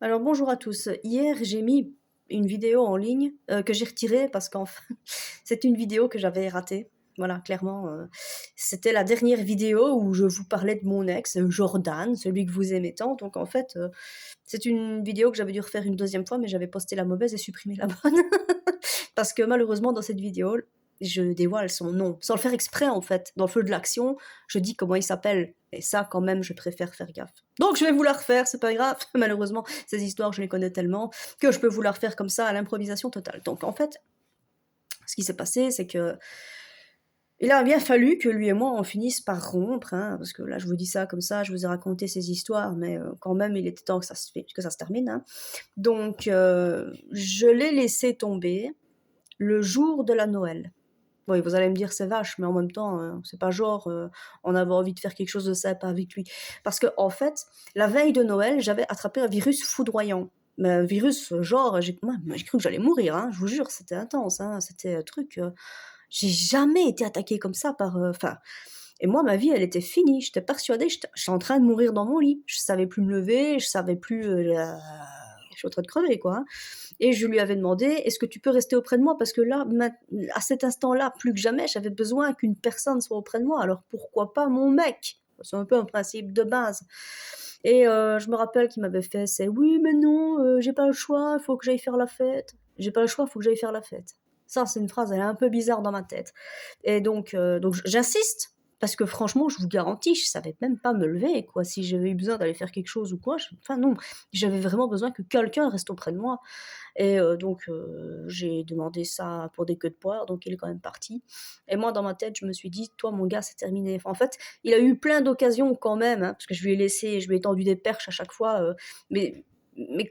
Alors bonjour à tous. Hier, j'ai mis une vidéo en ligne que j'ai retirée parce qu'enfin, c'est une vidéo que j'avais ratée. Voilà, clairement, c'était la dernière vidéo où je vous parlais de mon ex, Jordan, celui que vous aimez tant. Donc en fait, c'est une vidéo que j'avais dû refaire une deuxième fois, mais j'avais posté la mauvaise et supprimé la bonne. Parce que malheureusement, dans cette vidéo, je dévoile son nom, sans le faire exprès en fait. Dans le feu de l'action, je dis comment il s'appelle. Et ça, quand même, je préfère faire gaffe. Donc je vais vous la refaire, c'est pas grave. Malheureusement, ces histoires, je les connais tellement que je peux vous la refaire comme ça à l'improvisation totale. Donc en fait, ce qui s'est passé, c'est que il a bien fallu que lui et moi on finisse par rompre, hein, parce que là je vous dis ça comme ça, je vous ai raconté ces histoires, mais quand même il était temps que ça se termine. Hein. Donc je l'ai laissé tomber le jour de la Noël. Oui, vous allez me dire: «C'est vache», mais en même temps, c'est pas genre, on avait envie de faire quelque chose de sympa avec lui. Parce que en fait, la veille de Noël, j'avais attrapé un virus foudroyant. Mais un virus, genre, j'ai cru que j'allais mourir, hein, je vous jure, c'était intense, hein, c'était un truc, j'ai jamais été attaquée comme ça par, enfin et moi, ma vie, elle était finie. J'étais persuadée, j'étais en train de mourir dans mon lit. Je savais plus me lever, je savais plus, je suis en train de crever, quoi, hein. Et je lui avais demandé: «Est-ce que tu peux rester auprès de moi?» parce que là, à cet instant-là, plus que jamais, j'avais besoin qu'une personne soit auprès de moi, alors pourquoi pas mon mec? C'est un peu un principe de base et je me rappelle qu'il m'avait fait: «C'est oui, mais non, j'ai pas le choix, il faut que j'aille faire la fête. J'ai pas le choix, il faut que j'aille faire la fête». Ça, c'est une phrase, elle est un peu bizarre dans ma tête et donc j'insiste parce que franchement, je vous garantis, je savais même pas me lever, quoi. Si j'avais eu besoin d'aller faire quelque chose ou quoi, enfin non, j'avais vraiment besoin que quelqu'un reste auprès de moi et j'ai demandé ça pour des queues de poire, donc il est quand même parti et moi, dans ma tête, je me suis dit: «Toi, mon gars, c'est terminé». Enfin, en fait, il a eu plein d'occasions quand même, hein, parce que je lui ai tendu des perches à chaque fois, mais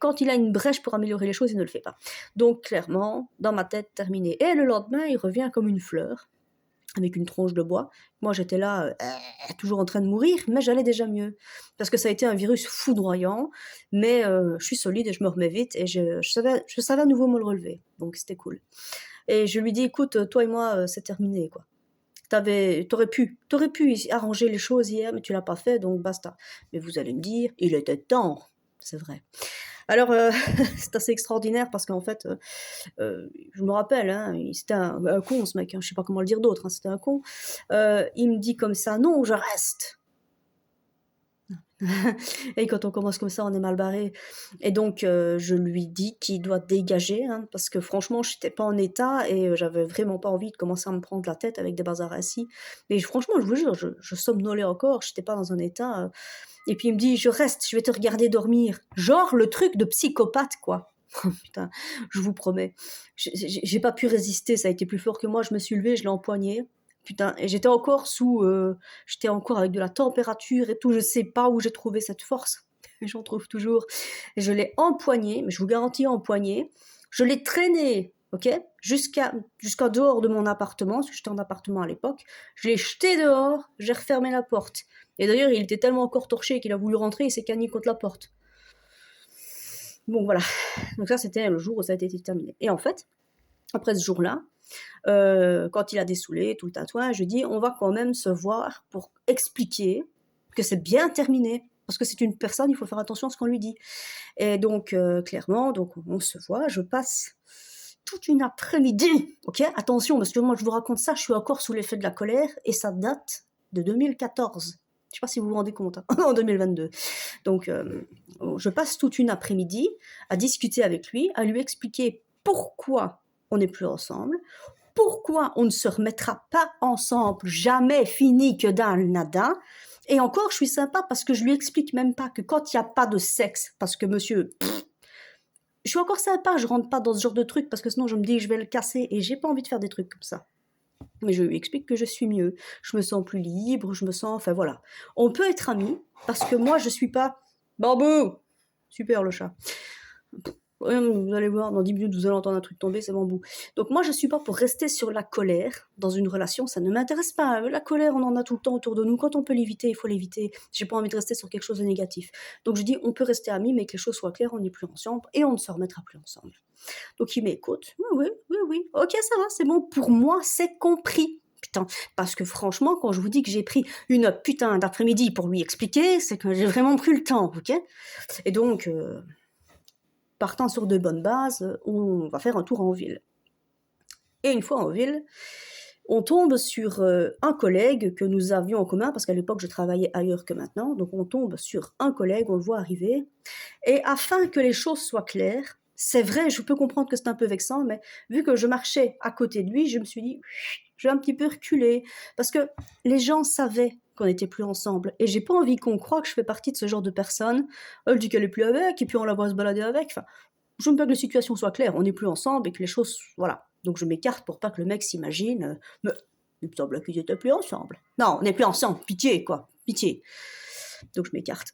quand il a une brèche pour améliorer les choses, il ne le fait pas. Donc clairement, dans ma tête, terminé et le lendemain, il revient comme une fleur avec une tronche de bois. Moi, j'étais là, toujours en train de mourir, mais j'allais déjà mieux. Parce que ça a été un virus foudroyant, mais je suis solide et je me remets vite et je savais à nouveau me le relever, donc c'était cool. Et je lui dis: «Écoute, toi et moi, c'est terminé, quoi. T'aurais pu arranger les choses hier, mais tu l'as pas fait, donc basta». Mais vous allez me dire: «Il était temps». C'est vrai. Alors, c'est assez extraordinaire parce qu'en fait, je me rappelle, hein, c'était un con ce mec, hein, je sais pas comment le dire d'autre, hein, c'était un con. Il me dit comme ça: «Non, je reste». Et quand on commence comme ça, on est mal barré et donc je lui dis qu'il doit dégager, hein, parce que franchement, j'étais pas en état et j'avais vraiment pas envie de commencer à me prendre la tête avec des bazars assis. Mais franchement, je vous jure, je somnolais encore, j'étais pas dans un état, et puis il me dit: «Je reste, je vais te regarder dormir». Genre le truc de psychopathe, quoi. Oh putain, je vous promets. J'ai pas pu résister, ça a été plus fort que moi, je me suis levée, je l'ai empoigné. Putain et j'étais encore avec de la température et tout, je sais pas où j'ai trouvé cette force, j'en trouve toujours. Et je l'ai empoigné, mais je vous garantis empoigné. Je l'ai traîné, OK, jusqu'à dehors de mon appartement, parce que j'étais en appartement à l'époque. Je l'ai jeté dehors, j'ai refermé la porte. Et d'ailleurs, il était tellement encore torché qu'il a voulu rentrer, il s'est cagné contre la porte. Bon voilà, donc ça c'était le jour où ça a été terminé. Et en fait, après ce jour-là, quand il a dessoulé tout le tatouage, je lui dis: «On va quand même se voir pour expliquer que c'est bien terminé, parce que c'est une personne, il faut faire attention à ce qu'on lui dit». Et donc clairement, donc on se voit, je passe toute une après-midi, OK? Attention, parce que moi je vous raconte ça, je suis encore sous l'effet de la colère et ça date de 2014. Je sais pas si vous vous rendez compte, hein, en 2022. Donc je passe toute une après-midi à discuter avec lui, à lui expliquer pourquoi on n'est plus ensemble, pourquoi on ne se remettra pas ensemble, jamais fini que dans le nada. Et encore, je suis sympa parce que je lui explique même pas que quand il y a pas de sexe, parce que monsieur, je suis encore sympa, je rentre pas dans ce genre de truc parce que sinon je me dis je vais le casser et j'ai pas envie de faire des trucs comme ça. Mais je lui explique que je suis mieux, je me sens plus libre, je me sens, enfin voilà. On peut être amis parce que moi je suis pas Bambou, super le chat. Ouais, vous allez voir, dans 10 minutes, vous allez entendre un truc tomber, c'est bambou. Donc moi, je suis pas pour rester sur la colère dans une relation, ça ne m'intéresse pas. La colère, on en a tout le temps autour de nous. Quand on peut l'éviter, il faut l'éviter. J'ai pas envie de rester sur quelque chose de négatif. Donc je dis, on peut rester amis, mais que les choses soient claires, on n'est plus ensemble et on ne se remettra plus ensemble. Donc il m'écoute. Oui, oui, oui, oui. Ok, ça va, c'est bon. Pour moi, c'est compris. Putain, parce que franchement, quand je vous dis que j'ai pris une putain d'après-midi pour lui expliquer, c'est que j'ai vraiment pris le temps, ok? Et donc, partant sur de bonnes bases, on va faire un tour en ville. Et une fois en ville, on tombe sur un collègue que nous avions en commun, parce qu'à l'époque je travaillais ailleurs que maintenant, donc on tombe sur un collègue, on le voit arriver, et afin que les choses soient claires, c'est vrai, je peux comprendre que c'est un peu vexant, mais vu que je marchais à côté de lui, je me suis dit, je vais un petit peu reculer, parce que les gens savaient qu'on n'était plus ensemble, et j'ai pas envie qu'on croie que je fais partie de ce genre de personne, elle dit qu'elle est plus avec, et puis on la voit se balader avec, enfin, je veux pas que la situation soit claire, on n'est plus ensemble, et que les choses, voilà. Donc je m'écarte pour pas que le mec s'imagine, mais il me semble qu'ils étaient plus ensemble. Non, on n'est plus ensemble, pitié, quoi, pitié. Donc je m'écarte.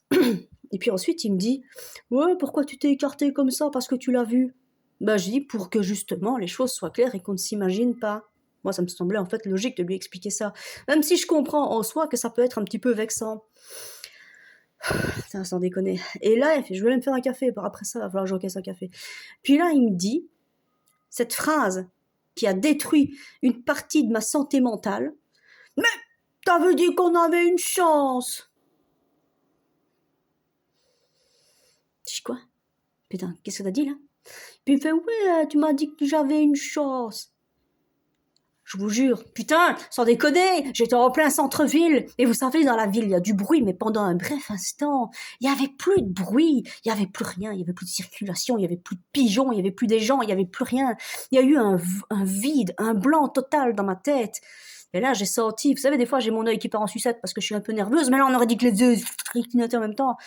Et puis ensuite, il me dit, ouais, pourquoi tu t'es écarté comme ça, parce que tu l'as vu? Bah, je dis, pour que justement les choses soient claires et qu'on ne s'imagine pas. Moi, ça me semblait en fait logique de lui expliquer ça. Même si je comprends en soi que ça peut être un petit peu vexant. Putain, sans déconner. Et là, il fait, je vais aller me faire un café, après ça, il va falloir que j'encaisse un café. Puis là, il me dit, cette phrase qui a détruit une partie de ma santé mentale, mais t'avais dit qu'on avait une chance. Je dis quoi? Putain, qu'est-ce que t'as dit là? Puis il fait, ouais, tu m'as dit que j'avais une chance. Je vous jure, putain, sans déconner, j'étais en plein centre-ville, et vous savez, dans la ville, il y a du bruit, mais pendant un bref instant, il y avait plus de bruit, il y avait plus rien, il y avait plus de circulation, il y avait plus de pigeons, il y avait plus des gens, il y avait plus rien. Il y a eu un vide, un blanc total dans ma tête. Et là, j'ai senti, vous savez, des fois, j'ai mon œil qui part en sucette parce que je suis un peu nerveuse, mais là, on aurait dit que les deux clignotaient en même temps.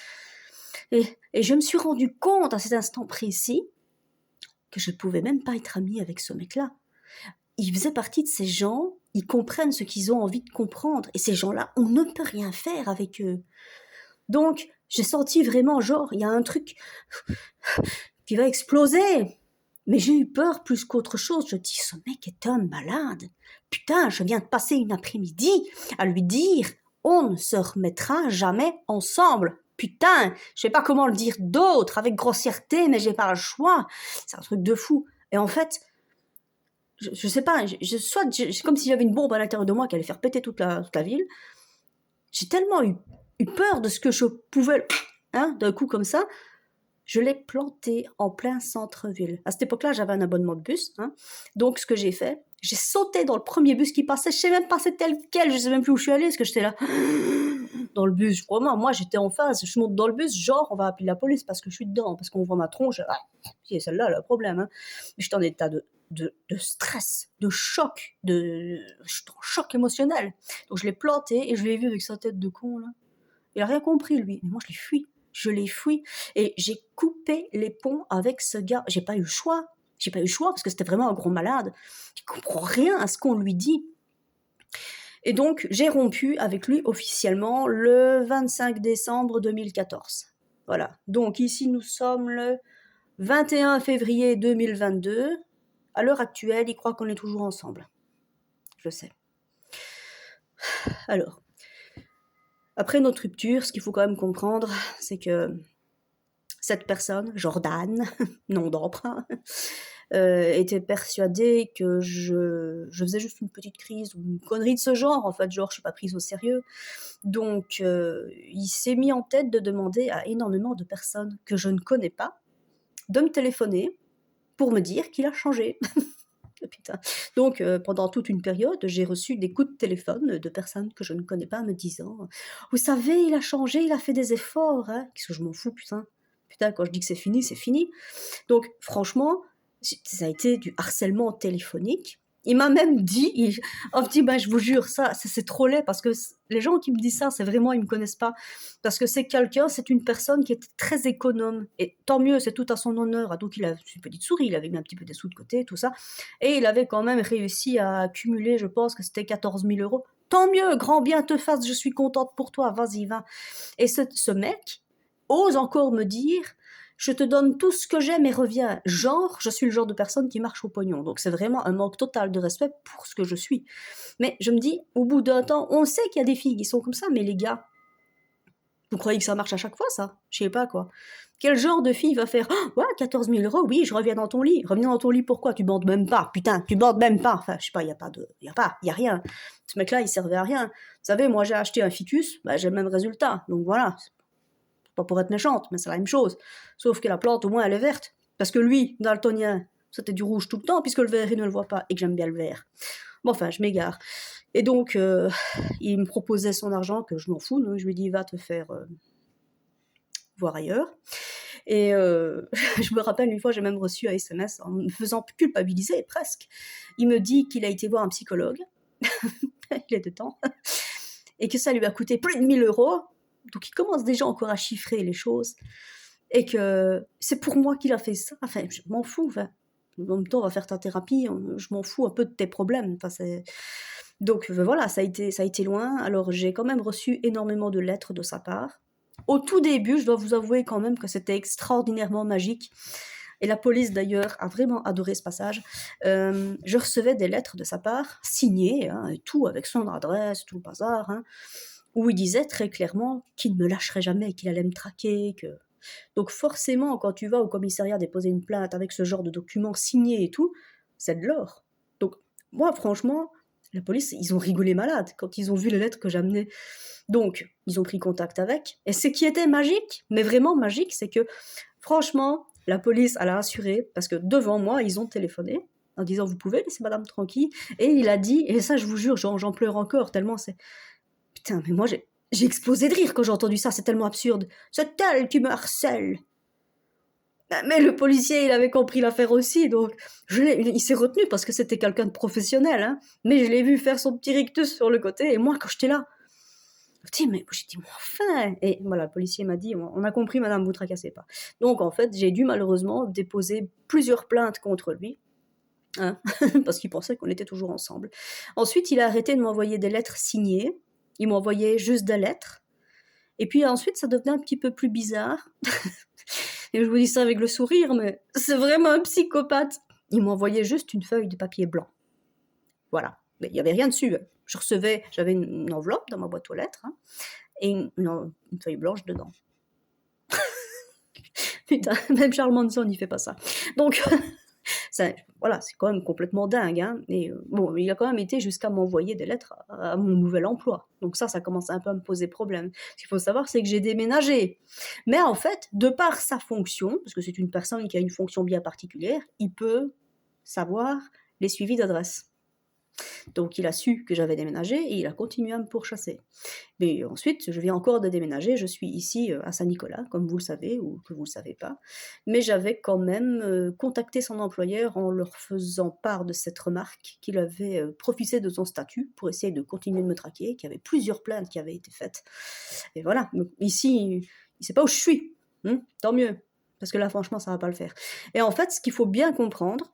Et je me suis rendu compte à cet instant précis que je pouvais même pas être amie avec ce mec-là. Il faisait partie de ces gens, ils comprennent ce qu'ils ont envie de comprendre. Et ces gens-là, on ne peut rien faire avec eux. Donc, j'ai senti vraiment, genre, il y a un truc qui va exploser. Mais j'ai eu peur plus qu'autre chose. Je dis, ce mec est un malade. Putain, je viens de passer une après-midi à lui dire, on ne se remettra jamais ensemble. Putain, je sais pas comment le dire d'autre, avec grossièreté, mais j'ai pas le choix. C'est un truc de fou. Et en fait, je sais pas, c'est comme si j'avais une bombe à l'intérieur de moi qui allait faire péter toute la ville. J'ai tellement eu peur de ce que je pouvais, d'un coup comme ça, je l'ai planté en plein centre-ville. À cette époque-là, j'avais un abonnement de bus, donc ce que j'ai fait, j'ai sauté dans le premier bus qui passait, je sais même pas c'était lequel, je sais même plus où je suis allée, parce que j'étais là, dans le bus, vraiment, moi j'étais en face, je monte dans le bus, genre on va appeler la police parce que je suis dedans, parce qu'on voit ma tronche, c'est celle-là le problème, mais j'étais en état de stress, de choc, j'étais en choc émotionnel. Donc je l'ai planté et je l'ai vu avec sa tête de con là. Il a rien compris lui, mais moi je l'ai fui et j'ai coupé les ponts avec ce gars. J'ai pas eu le choix parce que c'était vraiment un gros malade. Il comprend rien à ce qu'on lui dit. Et donc j'ai rompu avec lui officiellement le 25 décembre 2014. Voilà. Donc ici nous sommes le 21 février 2022. À l'heure actuelle, il croit qu'on est toujours ensemble. Je sais. Alors, après notre rupture, ce qu'il faut quand même comprendre, c'est que cette personne, Jordan, nom d'emprunt, était persuadée que je faisais juste une petite crise ou une connerie de ce genre, en fait, genre je suis pas prise au sérieux. Donc, il s'est mis en tête de demander à énormément de personnes que je ne connais pas de me téléphoner pour me dire qu'il a changé. Putain. Donc, pendant toute une période, j'ai reçu des coups de téléphone de personnes que je ne connais pas me disant « Vous savez, il a changé, il a fait des efforts. Hein. » Qu'est-ce que je m'en fous, putain. Putain, quand je dis que c'est fini, c'est fini. Donc, franchement, ça a été du harcèlement téléphonique. Il m'a même dit, je vous jure, ça, c'est trop laid, parce que les gens qui me disent ça, c'est vraiment, ils me connaissent pas. Parce que c'est une personne qui est très économe. Et tant mieux, c'est tout à son honneur. Donc, il a une petite souris, il avait mis un petit peu des sous de côté, tout ça. Et il avait quand même réussi à accumuler, je pense que c'était 14 000 €. Tant mieux, grand bien te fasse, je suis contente pour toi, vas-y, va. Et ce mec ose encore me dire, je te donne tout ce que j'aime et reviens. Genre, je suis le genre de personne qui marche au pognon. Donc c'est vraiment un manque total de respect pour ce que je suis. Mais je me dis, au bout d'un temps, on sait qu'il y a des filles qui sont comme ça, mais les gars, vous croyez que ça marche à chaque fois, ça? Je sais pas, quoi. Quel genre de fille va faire « Ouais, 14 000 €, oui, je reviens dans ton lit. » Revenir dans ton lit, pourquoi? Tu bandes même pas. Putain, tu bandes même pas. Enfin, je sais pas, y a rien. Ce mec-là, il servait à rien. Vous savez, moi, j'ai acheté un ficus, j'ai le même résultat. Donc voilà. Pas pour être méchante, mais c'est la même chose. Sauf que la plante, au moins, elle est verte. Parce que lui, daltonien, c'était du rouge tout le temps, puisque le vert, il ne le voit pas, et que j'aime bien le vert. Bon, enfin, je m'égare. Et donc, il me proposait son argent, que je m'en fous, donc je lui dis, va te faire voir ailleurs. Et je me rappelle, une fois, j'ai même reçu un SMS en me faisant culpabiliser, presque. Il me dit qu'il a été voir un psychologue, il était temps, et que ça lui a coûté plus de 1 000 €. Donc il commence déjà encore à chiffrer les choses, et que c'est pour moi qu'il a fait ça. Enfin, je m'en fous. Enfin, en même temps, on va faire ta thérapie, je m'en fous un peu de tes problèmes. Enfin, donc voilà, ça a été loin. Alors j'ai quand même reçu énormément de lettres de sa part. Au tout début, je dois vous avouer quand même que c'était extraordinairement magique. Et la police d'ailleurs a vraiment adoré ce passage. Je recevais des lettres de sa part, signées, hein, et tout, avec son adresse, tout le bazar, hein, où il disait très clairement qu'il ne me lâcherait jamais, qu'il allait me traquer. Donc forcément, quand tu vas au commissariat déposer une plainte avec ce genre de documents signés et tout, c'est de l'or. Donc moi, franchement, la police, ils ont rigolé malade quand ils ont vu les lettres que j'amenais. Donc, ils ont pris contact avec. Et ce qui était magique, mais vraiment magique, c'est que, franchement, la police, elle a assuré, parce que devant moi, ils ont téléphoné, en disant, vous pouvez laisser madame tranquille. Et il a dit, et ça, je vous jure, j'en pleure encore, tellement c'est... Putain, mais moi, j'ai explosé de rire quand j'ai entendu ça, c'est tellement absurde. C'est elle qui me harcèle. Mais le policier, il avait compris l'affaire aussi, donc il s'est retenu parce que c'était quelqu'un de professionnel, hein. Mais je l'ai vu faire son petit rictus sur le côté, et moi, quand j'étais là, j'ai dit, mais enfin. Et voilà, le policier m'a dit, on a compris, madame, vous tracassez pas. Donc, en fait, j'ai dû malheureusement déposer plusieurs plaintes contre lui, hein, parce qu'il pensait qu'on était toujours ensemble. Ensuite, il a arrêté de m'envoyer des lettres signées. Il m'envoyait juste des lettres. Et puis ensuite, ça devenait un petit peu plus bizarre. Et je vous dis ça avec le sourire, mais c'est vraiment un psychopathe. Il m'envoyait juste une feuille de papier blanc. Voilà. Mais il n'y avait rien dessus. J'avais une enveloppe dans ma boîte aux lettres, hein, et une feuille blanche dedans. Putain, même Charles Manson, il fait pas ça. Donc, voilà, c'est quand même complètement dingue, hein. Et bon, il a quand même été jusqu'à m'envoyer des lettres à mon nouvel emploi. Donc ça commence un peu à me poser problème. Ce qu'il faut savoir, c'est que j'ai déménagé. Mais en fait, de par sa fonction, parce que c'est une personne qui a une fonction bien particulière, il peut savoir les suivis d'adresse. Donc il a su que j'avais déménagé et il a continué à me pourchasser. Mais ensuite, je viens encore de déménager, je suis ici à Saint-Nicolas, comme vous le savez ou que vous ne le savez pas. Mais j'avais quand même contacté son employeur en leur faisant part de cette remarque qu'il avait profité de son statut pour essayer de continuer de me traquer, qu'il y avait plusieurs plaintes qui avaient été faites. Et voilà, donc, ici, il ne sait pas où je suis. Tant mieux, parce que là, franchement, ça ne va pas le faire. Et en fait, ce qu'il faut bien comprendre,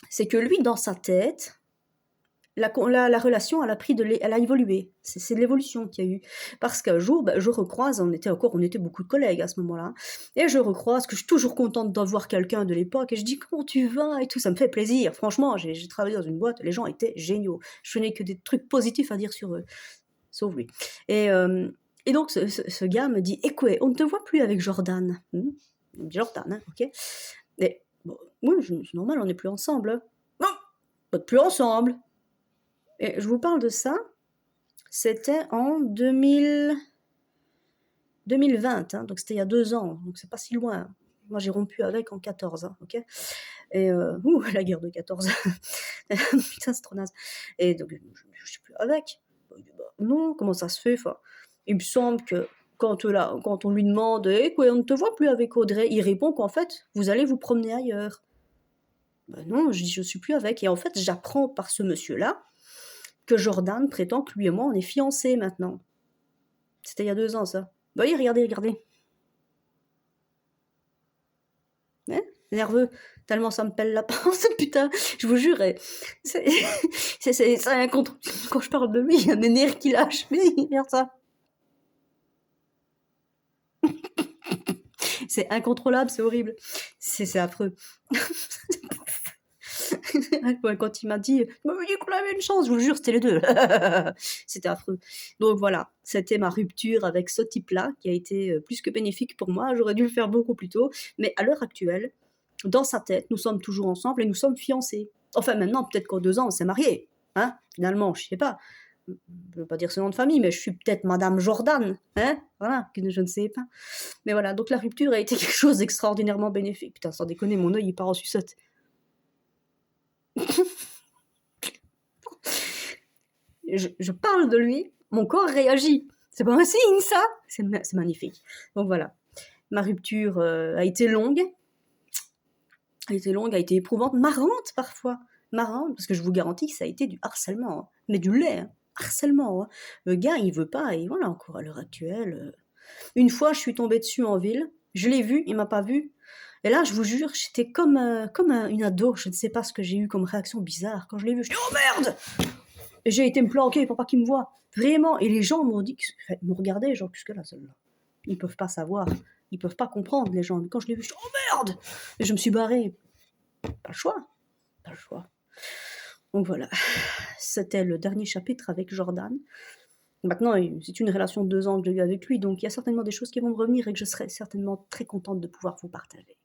c'est que lui, dans sa tête, la relation, elle a évolué. C'est de l'évolution qu'il y a eu. Parce qu'un jour, je recroise, on était beaucoup de collègues à ce moment-là, et je recroise, que je suis toujours contente d'avoir quelqu'un de l'époque, et je dis, comment tu vas, et tout, ça me fait plaisir. Franchement, j'ai travaillé dans une boîte, les gens étaient géniaux. Je n'ai que des trucs positifs à dire sur eux, sauf lui. Et donc, ce gars me dit, écoute, on ne te voit plus avec Jordan. Jordan, hein, ok. Et, bon, oui, c'est normal, on n'est plus ensemble. Hein. Non, pas plus ensemble. Et je vous parle de ça, c'était en 2020, hein, donc c'était il y a 2 ans, donc c'est pas si loin. Moi, j'ai rompu avec en 14, hein, ok. Et la guerre de 14. Putain, c'est trop naze. Et donc, je suis plus avec. Non, comment ça se fait, enfin, il me semble que quand on lui demande « quoi, on ne te voit plus avec Audrey », il répond qu'en fait, vous allez vous promener ailleurs. Ben non, je dis « je suis plus avec ». Et en fait, j'apprends par ce monsieur-là que Jordan prétend que lui et moi, on est fiancés maintenant. C'était il y a 2 ans, ça. Bah oui, regardez. Hein, nerveux, tellement ça me pèle la panse, putain, je vous jure, c'est incontrôlable. Quand je parle de lui, il y a mes nerfs qui lâchent, mais regarde ça. C'est incontrôlable, c'est horrible, c'est affreux. Quand il m'a dit qu'on avait une chance, je vous jure, c'était les deux. C'était affreux. Donc voilà, c'était ma rupture avec ce type-là, qui a été plus que bénéfique pour moi. J'aurais dû le faire beaucoup plus tôt. Mais à l'heure actuelle, dans sa tête, nous sommes toujours ensemble et nous sommes fiancés. Enfin, maintenant, peut-être qu'en 2 ans, on s'est mariés. Hein, finalement, je sais pas. je veux pas dire ce nom de famille, mais je suis peut-être Madame Jordan, hein, voilà, que je ne sais pas. Mais voilà, donc la rupture a été quelque chose d'extraordinairement bénéfique. Putain, sans déconner, mon œil, il part en sucette. Je parle de lui, mon corps réagit. C'est pas un signe, ça? C'est magnifique. Donc voilà, ma rupture a été longue, a été éprouvante, marrante parfois. Marrante, parce que je vous garantis que ça a été du harcèlement, hein. Mais du lait, hein. Harcèlement, hein. Le gars, il veut pas, et voilà, encore à l'heure actuelle. Une fois, je suis tombée dessus en ville, je l'ai vu, il m'a pas vu. Et là, je vous jure, j'étais comme une ado, je ne sais pas ce que j'ai eu comme réaction bizarre. Quand je l'ai vu, je dis « Oh merde !» Et j'ai été me planquer pour pas qu'il me voie. Vraiment. Et les gens m'ont dit, me regardaient, genre, qu'est-ce que là, celle-là? Ils peuvent pas savoir. Ils peuvent pas comprendre, les gens. Mais quand je l'ai vu, je dis « Oh merde !» Et je me suis barrée. Pas le choix. Pas le choix. Donc voilà. C'était le dernier chapitre avec Jordan. Maintenant, c'est une relation de 2 ans que j'ai eue avec lui, donc il y a certainement des choses qui vont me revenir et que je serai certainement très contente de pouvoir vous partager.